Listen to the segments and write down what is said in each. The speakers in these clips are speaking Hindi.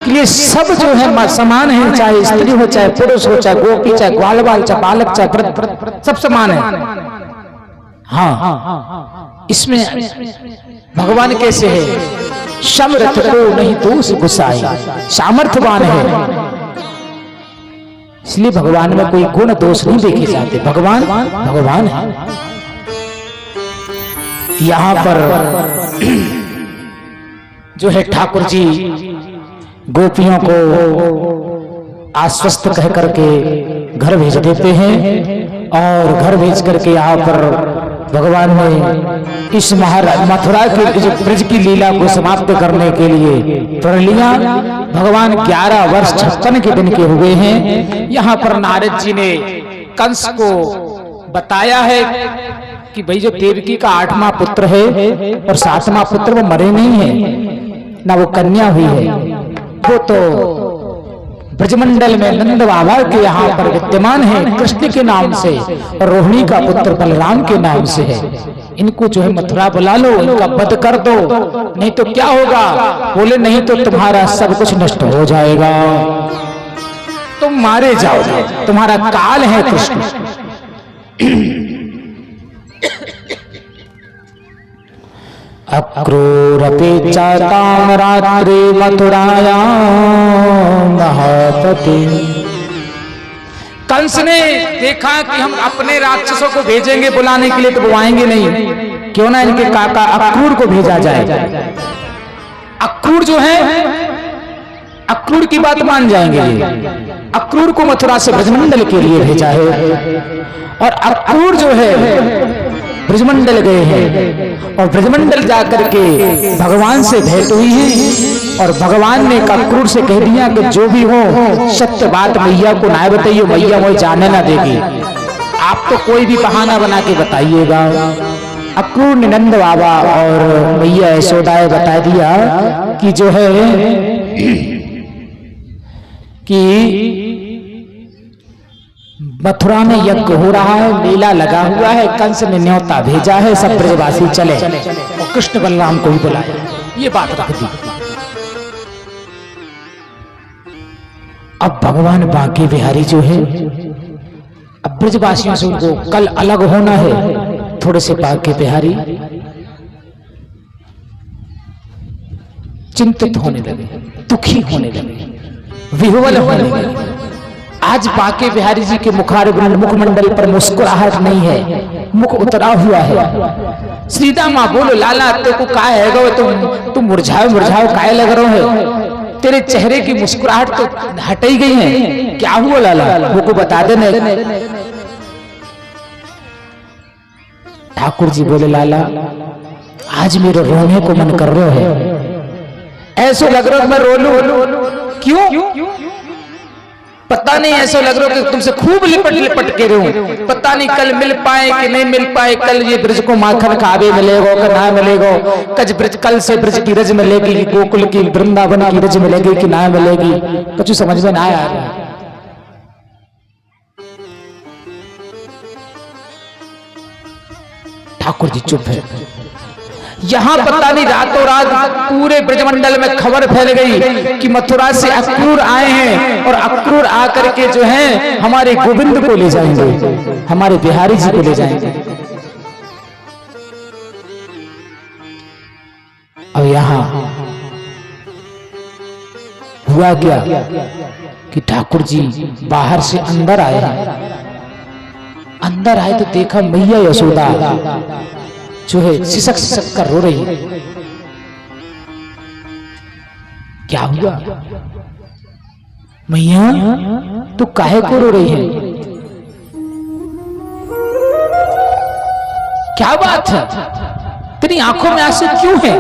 के लिए सब जो है समान है, चाहे स्त्री हो, चाहे पुरुष हो, चाहे गोपी, चाहे ग्वाल बाल, चाहे बालक, चाहे वृद्ध, सब समान है। हाँ, इसमें भगवान कैसे है? समर्थ को नहीं दोष गुसाई, सामर्थ्यवान है, इसलिए भगवान में कोई गुण दोष नहीं देखे जाते। भगवान भगवान है। यहां पर जो है ठाकुर जी गोपियों को आश्वस्त कह करके घर भेज देते हैं, और घर भेज करके यहाँ पर भगवान ने इस मथुरा के ब्रज की लीला को समाप्त करने के लिए प्रण लिया। भगवान 11 वर्ष 56 के दिन के हुए हैं। यहाँ पर नारद जी ने कंस को बताया है कि भाई जो देवकी का 8वां पुत्र है और 7वां पुत्र वो मरे नहीं है, ना वो कन्या हुई है, वो तो ब्रजमंडल में नंद बाबा के यहाँ पर विद्यमान है कृष्ण के नाम से, और रोहिणी का पुत्र बलराम के नाम से है। इनको जो है मथुरा बुला लो, इनका वध कर दो, नहीं तो क्या होगा? बोले नहीं तो तुम्हारा सब कुछ नष्ट हो जाएगा, तुम मारे जाओगे, तुम्हारा काल है कृष्ण। अक्रूरपि चातां रात्रि मथुरायां महापति। कंस ने देखा कि हम अपने राक्षसों को भेजेंगे बुलाने के लिए तो वो आएंगे नहीं, क्यों ना इनके काका अक्रूर को भेजा जाए। अक्रूर जो है, अक्रूर की बात मान जाएंगे। अक्रूर को मथुरा से ब्रजमंडल के लिए भेजा है, और अक्रूर जो है ब्रजमंडल गए हैं, और ब्रजमंडल जाकर के भगवान से भेंट हुई है, और भगवान ने अक्रूर से कह दिया कि जो भी हो सत्य बात मैया को ना बताइए, मैया वो जाने ना देगी, आप तो कोई भी बहाना बना के बताइएगा। अक्रूर ने नंद बाबा और मैया यशोदा बता दिया कि जो है कि मथुरा में यज्ञ हो रहा है, मेला लगा हुआ है, कंस ने न्योता भेजा है, सब ब्रजवासी चले, और कृष्ण बलराम को भी बुलाया, ये बात रख दी। अब भगवान बांके बिहारी जो है, अब ब्रजवासियों से उनको कल अलग होना है, थोड़े से बांके बिहारी चिंतित होने लगे, दुखी होने लगे, विह्वल होने लगे। आज बांके बिहारी जी के मुखमंडल पर मुस्कुराहट नहीं है, मुख उतरा हुआ है। सीधा माँ बोलो लाला तेरे को काय है गो, तुम मुरझाओ मुरझाओ काय लग रहे हो, तेरे चेहरे की मुस्कुराहट तो हट ही गई है, क्या हुआ लाला वो को बता देने। ठाकुर जी बोले लाला आज मेरे रोने को मन कर रहा है, ऐसा लग रहा है मैं रो लूं। क्यों? पता नहीं, ऐसा लग रहा है कि तुमसे खूब लिपट लिपट के रहूं, पता नहीं कल मिल पाए कि नहीं मिल पाए, कल ये ब्रज को माखन खावे मिलेगा कि ना मिलेगा, कल से ब्रज की रज मिलेगी, गोकुल की वृंदावन की रज मिलेगी कि ना मिलेगी, कुछ समझ में ना आया। ठाकुर जी चुप है। यहां पता नहीं रातों रात पूरे ब्रजमंडल में खबर फैल गई कि मथुरा से अक्रूर आए हैं, और अक्रूर आकर के जो है हमारे गोविंद को ले जाएंगे, हमारे बिहारी जी को ले जाएंगे। अब यहां हुआ क्या कि ठाकुर जी बाहर से अंदर आए हैं। अंदर आए तो देखा मैया यशोदा जो है सिसक सिसक कर रो रही है। क्या हुआ मैया, तू काहे को रो रही है? क्या बात है, तेरी आंखों में आंसू क्यों है?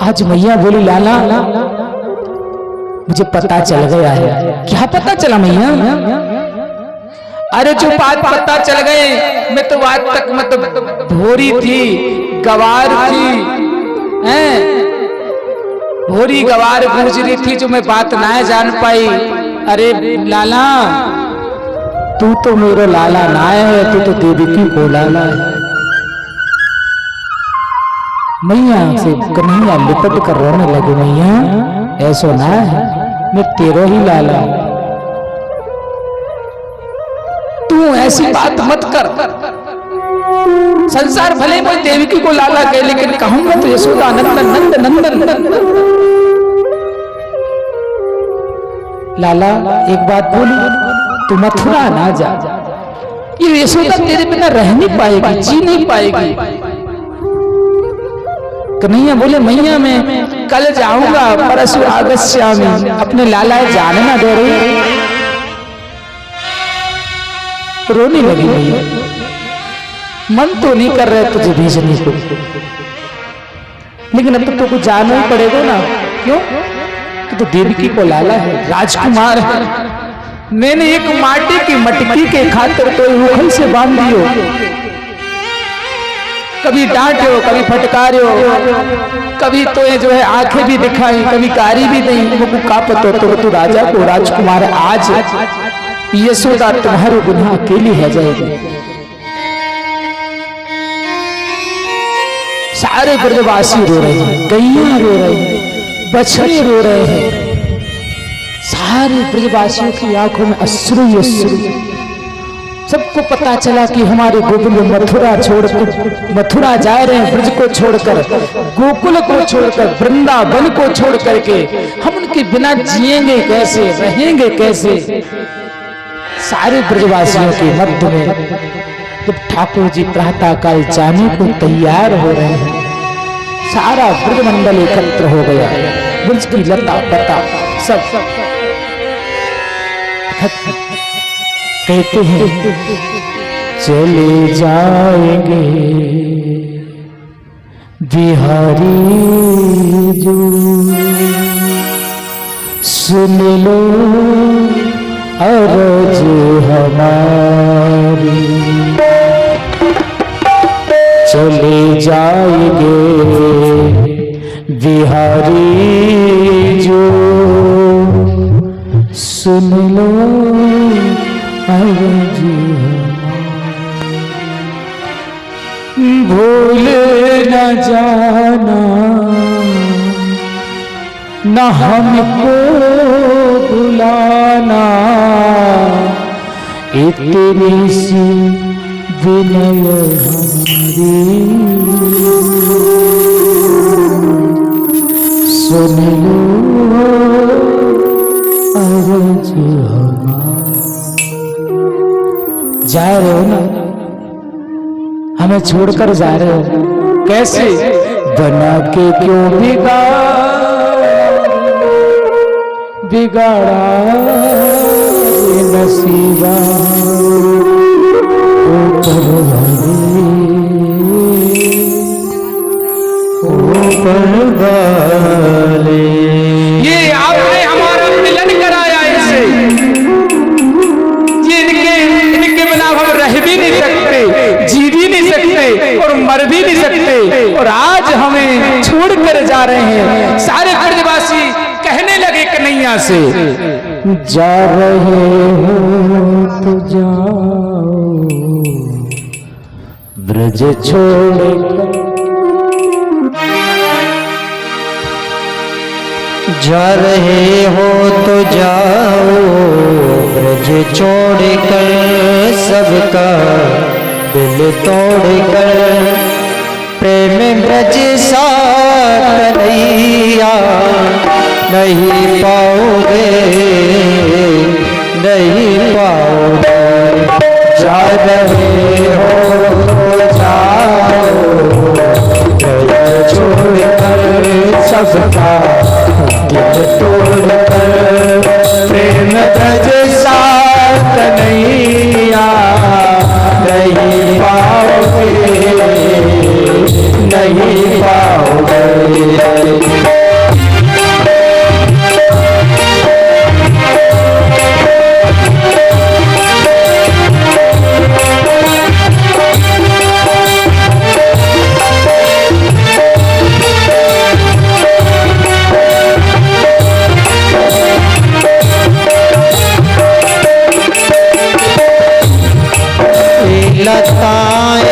आज मैया बोली लाला मुझे पता चल गया है। क्या पता चला मैया? अरे जो बात पता चल गए, मैं तो आज तक मतलब भोरी थी, गवार थी, हैं भोरी गवार गूंज रही थी, जो मैं बात ना जान पाई। अरे लाला तू तो मेरा लाला ना है, तू तो देवकी को लाला है। मैया से कन्हैया लिपट कर रोने लगे, मैया ऐसा ना है, मैं तेरो ही लाला, तू ऐसी बात मत कर। संसार भले कोई देवकी को लाला कहे, लेकिन कहूंगा तो यशोदा नंदन नंद नंदन। लाला एक बात बोली, तू मथुरा ना जा, ये यशोदा तेरे बिना रह नहीं पाएगी, जी नहीं पाएगी। कन्हैया बोले, मैया मैं कल जाऊंगा, परसु आगस्यामि, अपने लाला जाने ना दे रही। रोने लगी मैया, मन तो नहीं कर रहे तुझे भेजने को, लेकिन अब तो कुछ जाना ही पड़ेगा ना। क्यों? कि तो देवकी को लाला है, राजकुमार है। मैंने एक माटी की मटकी के खातिर तो रूखल से बांध दियो, कभी डांटो, कभी फटकारो, कभी तो ये जो है आंखें भी दिखाई, कभी कारी भी नहीं, वो का पतो तो राजा को राजकुमार। आज यशोदा तुम्हारे गुनाह अकेली है जाएगी। सारे ब्रजवासी रो रहे हैं, गैया रो रहे हैं, बछड़े रो रहे हैं, सारे ब्रजवासियों की आंखों में अश्रु ही अश्रु। सबको पता चला कि हमारे गोकुल मथुरा छोड़कर, मथुरा जा रहे हैं, ब्रज को छोड़कर, गोकुल को छोड़कर, वृंदावन को छोड़ करके हम उनके बिना जिएंगे कैसे, रहेंगे कैसे। सारे ब्रजवासियों के मध्य में जब ठाकुर जी प्रातः काल जाने को तैयार हो रहे हैं, सारा ब्रजमंडल एकत्र हो गया, ब्रज की लता पता सब कहते हैं चले जाएंगे बिहारी जो, सुन लो अरज हमारी, चले जाएंगे बिहारी जो, सुन लो अरज भूल न जाना, न हमको बुलाना, इतनी सी विनय हमारी, सुन लो अरज हमारी। जा रहे हो ना, हमें छोड़कर जा रहे हो, कैसे? बना के क्यों बिगाड़ा नसीबा, ये आपने हमारा मिलन कराया इनसे, ये इनके बिना हम रह भी नहीं सकते, जी भी नहीं सकते और मर भी नहीं सकते, और आज हमें छोड़कर जा रहे हैं। सारे ब्रजवासी कहने लगे कन्हैया से, जा रहे हो तो जाओ ब्रज छोड़, जा रहे हो तो जाओ ब्रज छोड़कर, सबका दिल तोड़कर, प्रेम ब्रज सा कन्हैया नहीं पाओगे, नहीं पाओगे। जा रहे हो तो जाओ ब्रज छोड़कर, सबका दिल तोड़कर, प्रेम ब्रज सा कन्हैया नहीं पाओगे, नहीं पाओगे। लताएं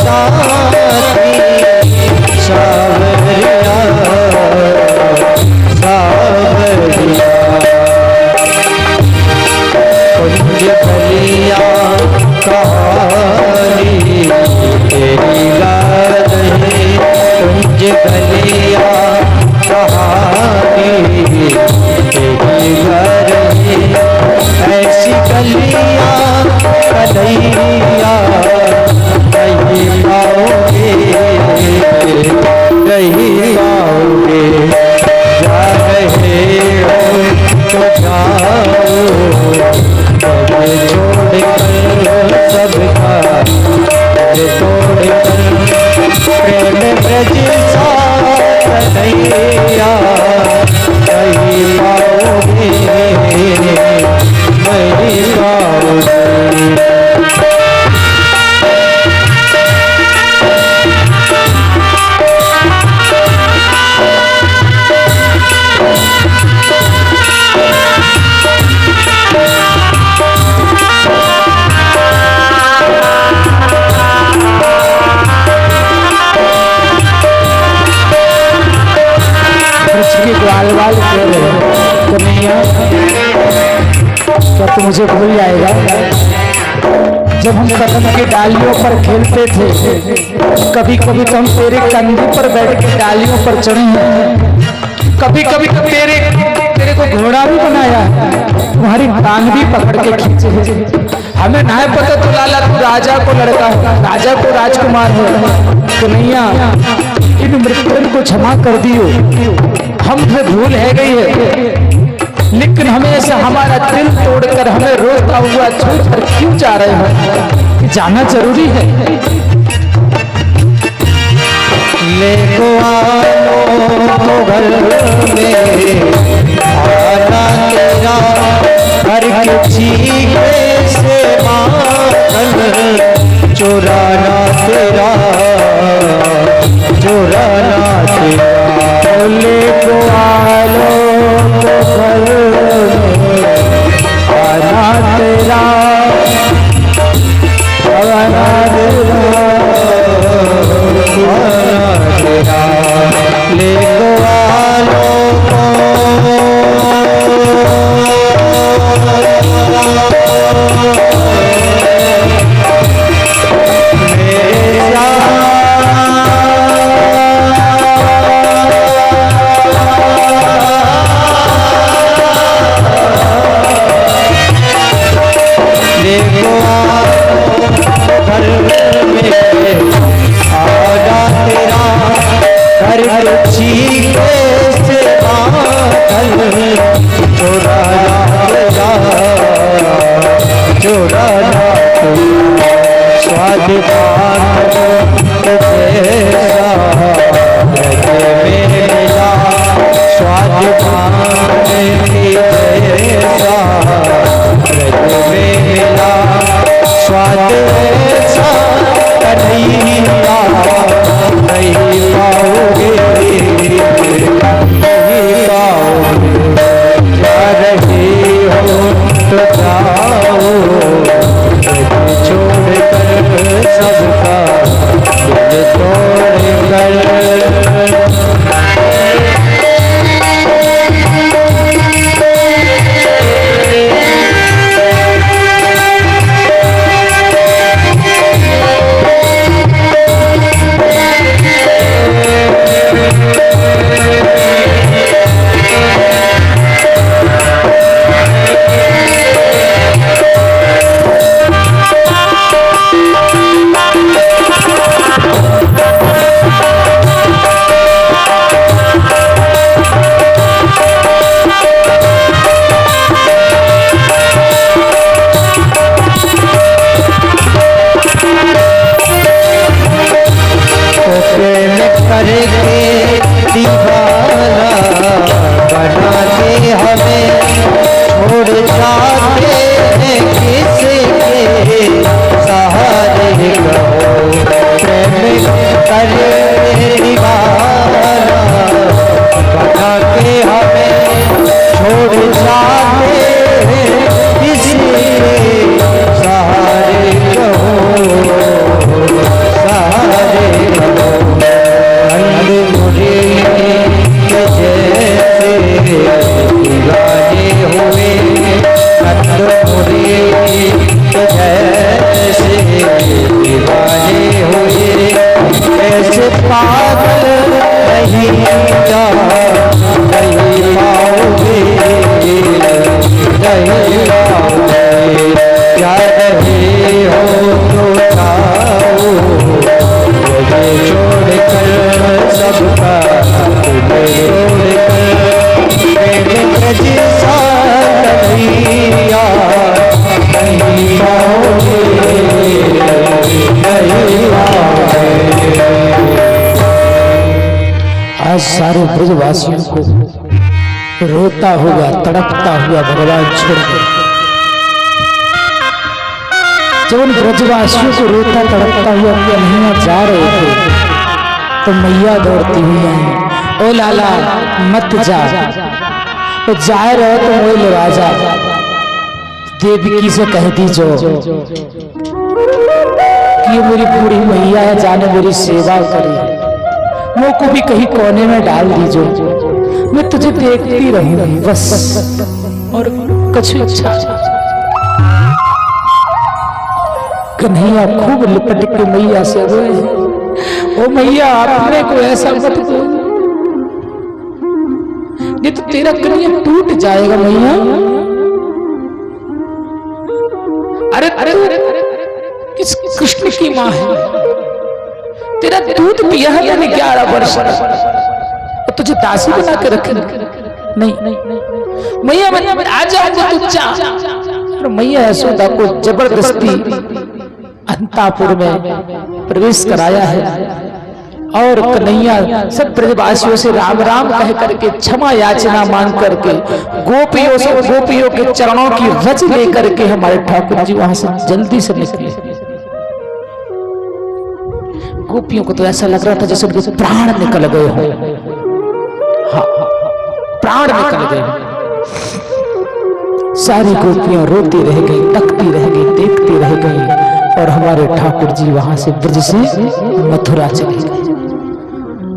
साथी सावरिया सावरिया कुंज बलिया कहानी तेरी याद है कुंज बलिया कहानी तेरी याद है ऐसी गलियां कन्हैया नहीं पाओगे नहीं पाओगे जा रहे हो तो जाओ छोड़ कर सबका तोड़ कर प्रेम ब्रज सा कन्हैया नहीं पाओगे नहीं पाओगे। ग्वाल वाल कह रहे कन्हैया क्या तू मुझे भूल जाएगा? जब हम कदम की डालियों पर खेलते थे कभी कभी तो हम तेरे कंधे पर बैठ के डालियों पर चढ़े हैं, कभी कभी तो तेरे को घोड़ा भी बनाया, तुम्हारी टांग भी पकड़ के खींचे। हमें ना पता तो लाला तू राजा को लड़का है, राजा को राजकुमार है। कन्हैया इन मृत्यु को क्षमा कर दियो, हमसे भूल है गई है, लेकिन हमेशा हमारा दिल तोड़कर हमें रोता हुआ छोड़कर क्यों जा रहे हो? कि जाना जरूरी है। ले को आलो घर में आना तेरा हर किसी से मांगन चुराना तेरा चुराना तेरा ले को आलो घर में आना तेरा आना तेरा ले को आलो आज सारे ब्रजवासियों को रोता हुआ तड़पता हुआ भगवान छोड़ गए। जब उन ब्रजवासियों को रोता तड़पता हुआ कन्हैया जा रहे थे तो मैया दौड़ती हुई आई, ओ लाला मत जा, तो जा रहे तो मोल राजा देवकी से कह दीजो कि मेरी बूढ़ी मैया है, जाने मेरी सेवा करी, मुँह को भी कहीं कोने में डाल दीजो, मैं तुझे देखती रहूंगी बस, और कुछ अच्छा। कन्हैया खूब लिपट के मैया से रोए, ओ मैया अपने को ऐसा मत दो, नहीं तो तेरा कन्हैया टूट जाएगा मैया। अरे अरे किस कृष्ण की माँ है, तेरा दूध पिया है मैंने 11 वर्ष, तुझे दासी बना के रखे नहीं मैया, मैं आ जाऊंगा तू जा। मैया यशोदा को जबरदस्ती अंतापुर में प्रवेश कराया है और कन्हैया सब ब्रजवासियों से राम राम कह करके क्षमा याचना मांग करके गोपियों के चरणों की रज लेकर के हमारे ठाकुर जी वहां से जल्दी से निकले। गोपियों को तो ऐसा लग रहा था जैसे उनके प्राण निकल गए हो, हाँ प्राण निकल गए। सारी गोपियां रोती रह गई, तकती रह गई, देखती रह गई, और हमारे ठाकुर जी वहां से ब्रज से मथुरा चले गए।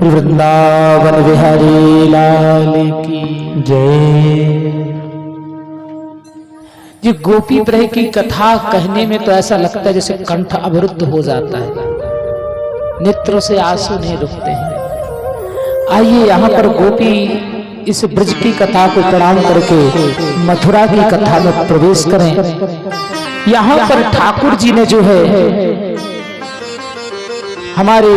वृंदावन बिहारी लाल की जय। ये गोपी प्रेम की कथा कहने में तो ऐसा लगता है जैसे कंठ अवरुद्ध हो जाता है, नेत्रों से आंसू नहीं रुकते हैं। आइए यहाँ पर गोपी इस ब्रज की कथा को प्रणाम करके मथुरा की कथा में प्रवेश करें। यहाँ पर ठाकुर जी ने जो है हमारे